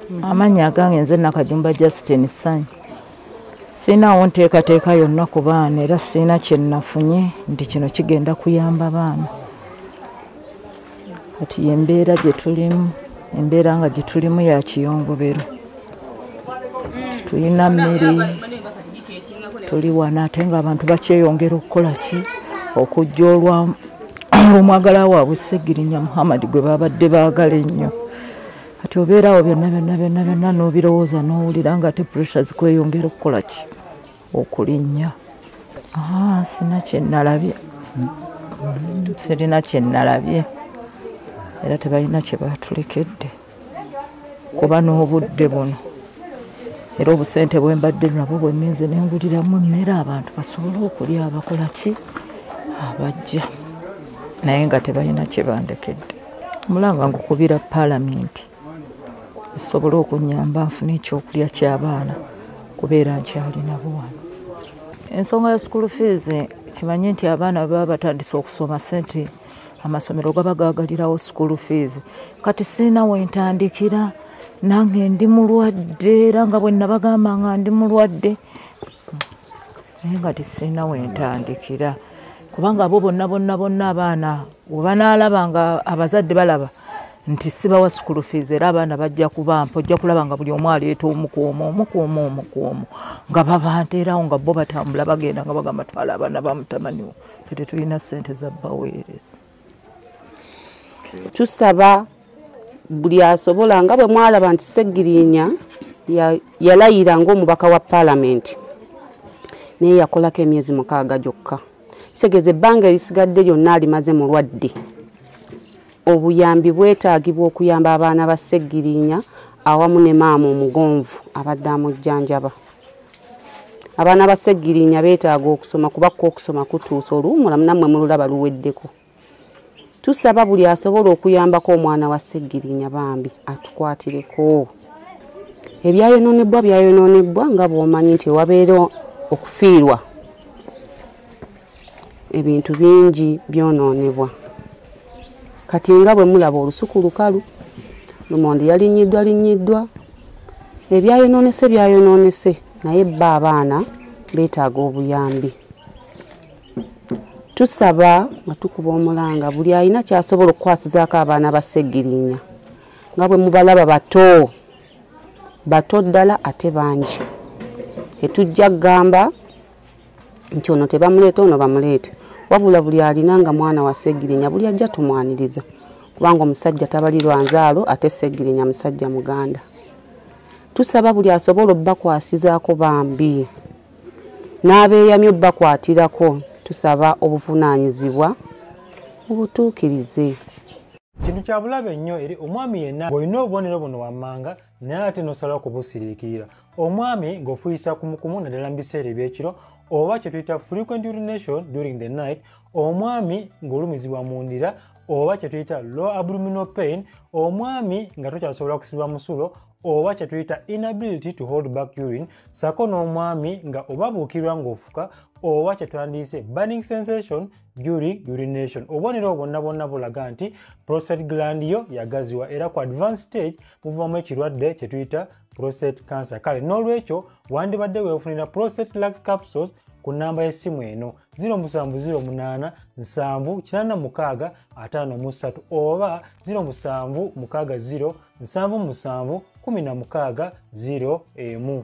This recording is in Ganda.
Amanya agange nze Nakajumba Justin Sanyi. Sina nteekateeka yonna ku baana era sina kye nafunye nti kino kigenda kuyamba baana. Kati embeera gye tulimu, embeera nga gye tulimu ya kiyongobero. Tulina mmere, tuli wana ate ng'abantu bakyeyongera okukola ki? Okujja olw'omwagala waabwe Sseggirinya Muhammad gwe babadde baagala ennyo. Kati obeerawo byonna n'obirowooza n'owulira nga ate pressure zikweyongera okukola ki? Okulinnya. Sina kye nalabye. Sirina kye nalabye. Era tebalina kye baatulekedde. Kuba n'obudde buno. Era obusente bwe mbadde nabwo bwe ngenze ne nguliramu emmere abantu basobole okulya abakola ki? Abajja. Naye nga tebalina kye bandekedde. Mulanga ngukubira Paalamenti esobole okunnyamba nfune ekyokulya ky'abaana kubeera nkyalina buwano. Ensonga ya school fees kimanyi nti abaana baba batandise okusoma sente amasomero gaba gaagalirawo school fees. Kati sina wentandikira nange ndi mulwadde era nga bwe nabagamba nga ndi mulwadde naye nga tisina wentandikira kubanga abo bonna abaana webanaalaba nga abazadde balaba nti sibawa school fees era abaana bajja kubampa ojja kulaba nga buli omu aleeta omukuomo nga babanteerawo nga bo batambula bagenda nga bagamba twala abaana bamutamaniwo fe tetulina ssente za baweereza. Tusaba buli asobola nga bwe mwalaba nti Sseggirinya yalayira ng'omubaka wa Paalamenti naye yakolako emyezi 6 gyokka. Kitegeeza ebbanga erisigadde lyonna alimaze mulwadde. Obuyambi bwetaagibwa okuyamba abaana ba Sseggirinya awamu ne maama omugonvu abadde amujjanjaba. Abaana ba Sseggirinya beetaaga okusoma kuba okusoma kutuusa oluwummula nammwe mululaba luweddeko. Tusaba buli asobola okuyambako omwana wa Sseggirinya bambi atukwatireko. Ebyayonoonebwa nga bw'omanyi nti wabeera okufiirwa. Ebintu bingi byonoonebwa. Kati nga bwe mulaba olusuku lukalu, lumonde yalinyiddwa. Ebyayonoonese naye bba abaana beetaaga obuyambi. Tusaba nga tukuba omulanga buli alina kyasobola okukwasizaako abaana ba Sseggirinya. Nga bwe mubalaba bato ddala ate bangi. Tetujja kugamba nti ono tebamuleeta ono bamuleete. Wabula buli alina nga mwana wa Sseggirinya buli ajja tumwaniriza. Kubanga omusajja tabalirwa nzaalo ate Sseggirinya musajja muganda. Tusaba buli asobola obbakwasizaako bambi. N'abeeyamye obbakwatirako. Tusaba obuvunaanyizibwa obutuukirize. Kintu kya bulabe nnyo eri omwami yenna ng'olina obubonero buno wammanga naye ate n'osalawo kubusiriikirira. Omwami ng'ofuuyisa kumukumu naddala mu biseera eby'ekiro oba kye tuyita frequent urination during the night, omwami ng'olumizibwa mu ndira oba kye tuyita low abdominal pain, omwami nga tokyasobola kusibwa musulo oba kye tuyita inability to hold back urine, sako n'omwami nga obabuukirwa ng'ofuka oba kye twandiyise burning sensation during urination. Obubonero bwonna bulaga nti prostate gland yo yagaziwa era ku advanced stage muvamu ekirwadde kye tuyita prostate cancer. Kale n'olwekyo wandibadde weefunira prostate lax capsules ku namba y'essimu eno 0708 786 53 oba 0760 77 16 01.